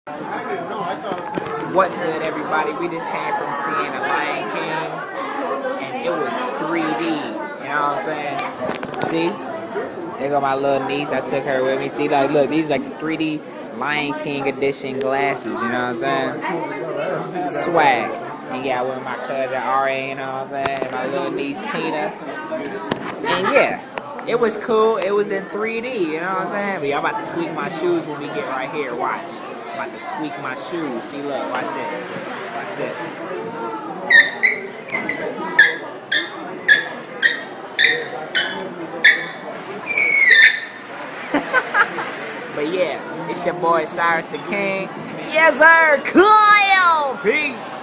What's good, everybody? We just came from seeing The Lion King, and it was 3D. You know what I'm saying? See? There go my little niece. I took her with me. See, like, look, these like the 3D Lion King edition glasses. You know what I'm saying? Swag. And yeah, I went with my cousin Ari. You know what I'm saying? And my little niece Tina. And yeah. It was cool. It was in 3D, you know what I'm saying? But y'all about to squeak my shoes when we get right here. Watch. I'm about to squeak my shoes. See, look. Watch this. Watch this. But yeah, it's your boy Siryss the King. Yes, sir. Cool. Peace.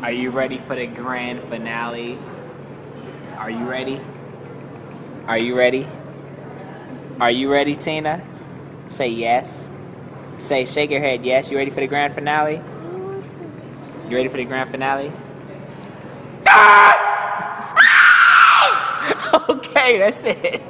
Are you ready for the grand finale? Are you ready? Are you ready? Are you ready, Tina? Say yes. Say, shake your head, yes. You ready for the grand finale? You ready for the grand finale? Okay, that's it.